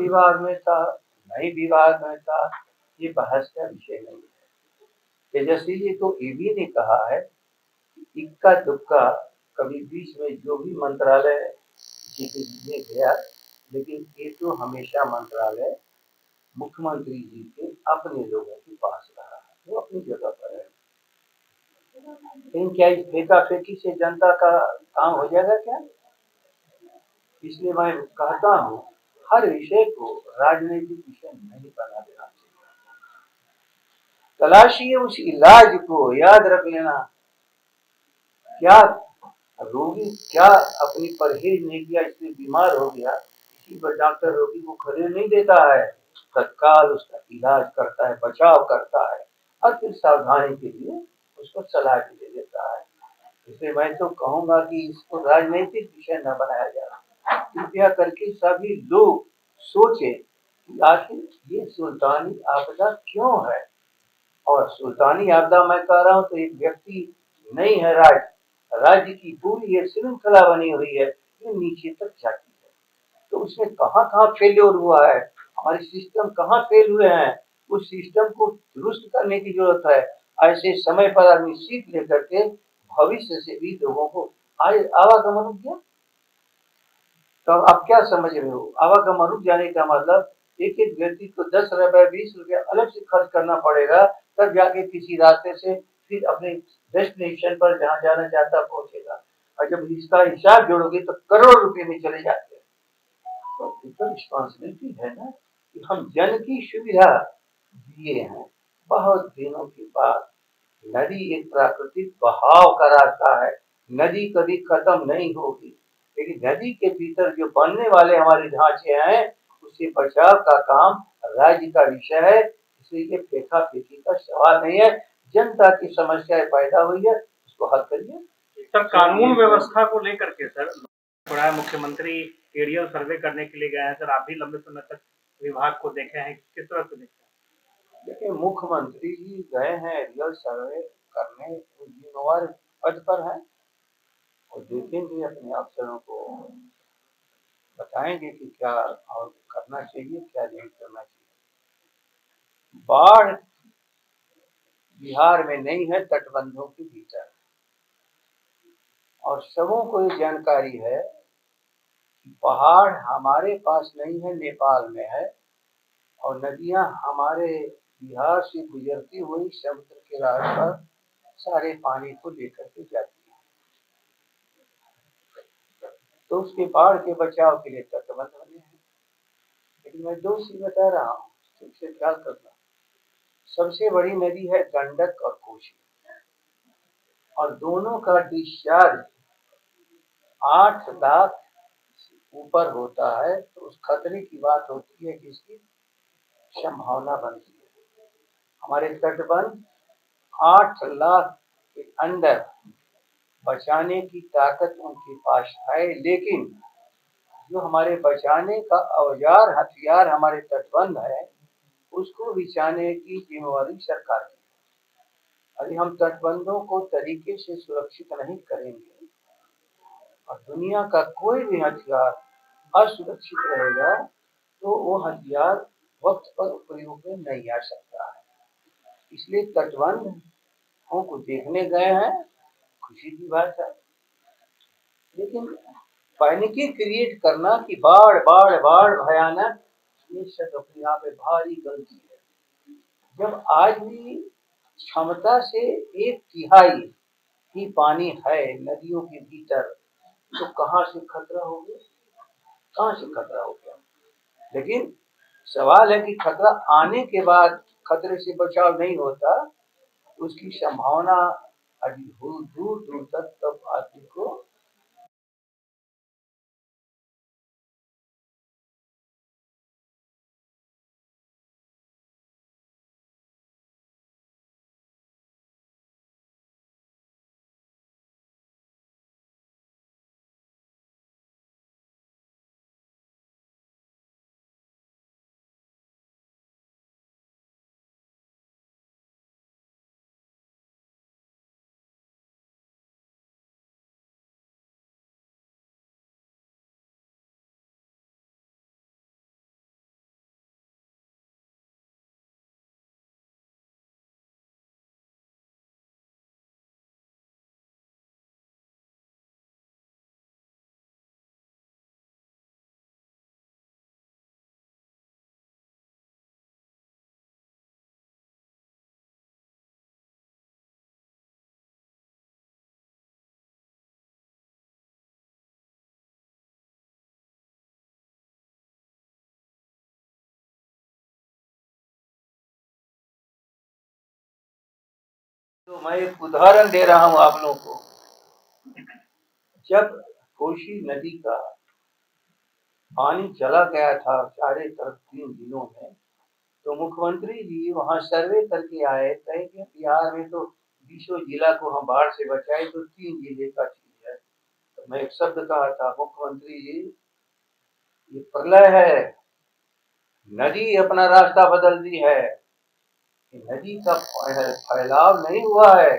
विभाग में था, नए विभाग में था, ये बहस का विषय नहीं है। तेजस्वी जी तो ये भी ने कहा है कि इक्का दुक्का कभी बीच में जो भी मंत्रालय जी के गया, लेकिन ये तो हमेशा मंत्रालय मुख्यमंत्री जी के अपने लोगों के पास रहा है, वो अपनी जगह पर है। लेकिन क्या इस फेंका फेंकी से जनता का काम हो जाएगा क्या? इसलिए मैं कहता हूँ हर विषय को राजनीतिक विषय नहीं बना देना चाहिए। तलाशिए उस इलाज को, याद रख लेना। क्या रोगी क्या अपनी परहेज नहीं किया इसलिए बीमार हो गया, इसी पर डॉक्टर रोगी को खरीद नहीं देता है, तत्काल उसका इलाज करता है, बचाव करता है और फिर सावधानी के लिए उसको सलाह भी दे देता है। इसलिए मैं तो कहूंगा कि इसको राजनीतिक विषय न बनाया जाए। कृपया करके सभी लोग सोचें कि आखिर ये सुल्तानी आपदा क्यों है। और सुल्तानी आपदा मैं कह रहा हूँ तो एक व्यक्ति नहीं है, राज्य की पूरी ये श्रृंखला बनी हुई है, ये नीचे तक जाती है। तो उसमें कहाँ कहाँ फेल्योर हुआ है, हमारे सिस्टम कहाँ फेल हुए हैं, उस सिस्टम को दुरुस्त करने की जरूरत है। ऐसे समय पर आदमी सीख लेकर के भविष्य से भी लोगों को आज आवागमन रुक गया। तो आप क्या समझ रहे हो? आवागमन रुक जाने का मतलब एक एक व्यक्ति को 10 रुपए 20 रुपए अलग से खर्च करना पड़ेगा, तब जाके किसी रास्ते से फिर अपने डेस्टिनेशन पर जहाँ जाना चाहता पहुंचेगा। और जब इसका हिसाब जोड़ोगे तो करोड़ रुपए में चले जाते हैं। तो रिस्पॉन्सिबिलिटी है ना कि हम जन की सुविधा दिए हैं। बहुत दिनों के बाद नदी एक प्राकृतिक बहाव का रास्ता है, नदी कभी खत्म नहीं होगी, लेकिन नदी के भीतर जो बनने वाले हमारे ढांचे हैं उससे बचाव का काम राज्य का विषय है। इसलिए फेंका फेंकी का सवाल नहीं है। जनता की समस्याएं पैदा हुई है, उसको हल करिए। सर, कानून व्यवस्था को लेकर के सर थोड़ा मुख्यमंत्री एरियल सर्वे करने के लिए गए हैं। सर, आप भी लंबे समय तक विभाग को देखे हैं, किस तरह से देखते हैं? देखिए, मुख्यमंत्री जी गए हैं एरियल सर्वे करने, जिम्मेवार पद पर है और देखेंगे, अपने अफसरों को बताएंगे कि क्या और करना चाहिए, क्या नहीं करना चाहिए। बाढ़ बिहार में नहीं है, तटबंधों के भीतर, और सबों को ये जानकारी है कि पहाड़ हमारे पास नहीं है, नेपाल में है, और नदियां हमारे बिहार से गुजरती हुई समुद्र के राह पर सारे पानी को लेकर के जाती है। तो उसके बाढ़ के बचाव के लिए तटबंध बने हैं। लेकिन मैं दो चीज बता रहा हूँ, उससे ख्याल करना। सबसे बड़ी नदी है गंडक और कोसी, और दोनों का डिस्चार्ज 8 लाख ऊपर होता है, तो उस खतरे की बात होती है कि इसकी संभावना बनती है। हमारे तटबंध 8 लाख के अंदर बचाने की ताकत उनके पास है, लेकिन जो हमारे बचाने का औजार हथियार हमारे तटबंध है, उसको बिछाने की जिम्मेवारी सरकार की। यदि हम तटबंधों को तरीके से सुरक्षित नहीं करेंगे और दुनिया का कोई भी हथियार असुरक्षित रहेगा, तो वो हथियार वक्त पर प्रयोग में नहीं आ सकता है। इसलिए तटबंधों को देखने गए हैं, खुशी की बात है, लेकिन पैनिकी क्रिएट करना कि बाढ़ बाढ़ बाढ़ भयानक, ये सब अपने आप में भारी गलती है। जब आज भी क्षमता से 1/3 ही पानी है नदियों के भीतर, तो कहाँ से खतरा हो गया? कहाँ से खतरा हो गया? लेकिन सवाल है कि खतरा आने के बाद खतरे से बचाव नहीं होता, उसकी संभावना अभी दूर दूर तक तब आदमी को तो मैं एक उदाहरण दे रहा हूं आप लोगों को। जब कोसी नदी का पानी चला गया था चारे तरफ 3 दिनों में, तो मुख्यमंत्री जी वहां सर्वे करके आए, कहे कि बिहार में तो 20 जिला को हम बाढ़ से बचाए, तो 3 जिले का चीज है। तो मैं एक शब्द कहा था, मुख्यमंत्री जी ये प्रलय है, नदी अपना रास्ता बदल दी है। नदी का फैलाव नहीं हुआ है,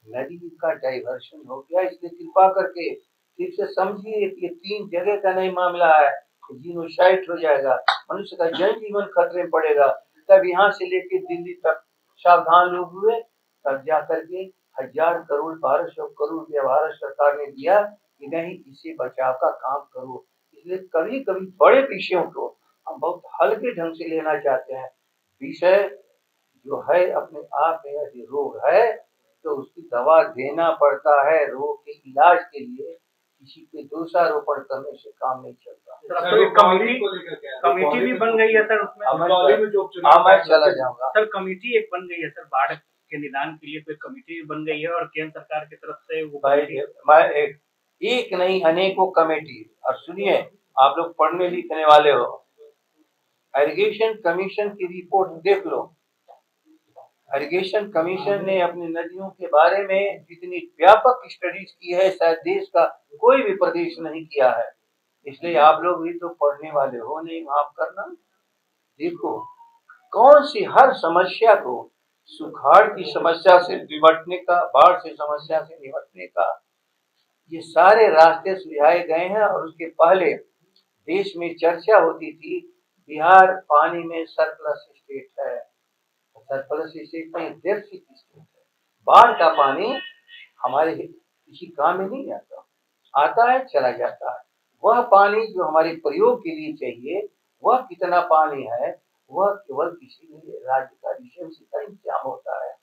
नदी का डाइवर्शन हो गया। इसलिए कृपा करके ठीक से समझिए कि ये 3 जगह का नहीं मामला है, जीनोसाइड हो जाएगा, मनुष्य का जनजीवन खतरे में पड़ेगा। तब यहाँ से लेके दिल्ली तक सावधान लोग हुए, तब जा करके 1000 करोड़ 1200 करोड़ रुपया भारत सरकार ने दिया कि नहीं इसे बचाव का काम करो। इसलिए कभी कभी बड़े विषयों को हम बहुत हल्के ढंग से लेना चाहते हैं। विषय जो है अपने आप में यदि रोग है तो उसकी दवा देना पड़ता है। रोग के इलाज के लिए किसी के दोषारोपण करने से काम नहीं चलता। सर अब तो एक कमेटी भी बन गई है सर उसमें। मैं चला जाऊंगा। सर कमेटी एक बन गई है सर, बाढ़ के निदान के लिए कोई कमेटी भी बन गई है, और केंद्र सरकार की तरफ से वो मैं एक नहीं अनेकों कमेटी। और सुनिए, आप लोग पढ़ने लिखने वाले हो, इरिगेशन कमीशन की रिपोर्ट देख लो। इरिगेशन कमीशन ने अपनी नदियों के बारे में जितनी व्यापक स्टडीज की है, शायद देश का कोई भी प्रदेश नहीं किया है। इसलिए आप लोग भी तो पढ़ने वाले हो, नहीं माफ करना। देखो कौन सी हर समस्या को, सुखाड़ की समस्या से निपटने का, बाढ़ से समस्या से निपटने का, ये सारे रास्ते सुझाए गए हैं। और उसके पहले देश में चर्चा होती थी बिहार पानी में सरप्लस स्टेट है, सरप्लस स्टेट नहीं, डेफिसिट स्टेट है। बाढ़ का पानी हमारे किसी काम में नहीं आता, आता है चला जाता है। वह पानी जो हमारे प्रयोग के लिए चाहिए, वह कितना पानी है, वह केवल किसी राज्य का रिसोर्स का इंतजाम होता है।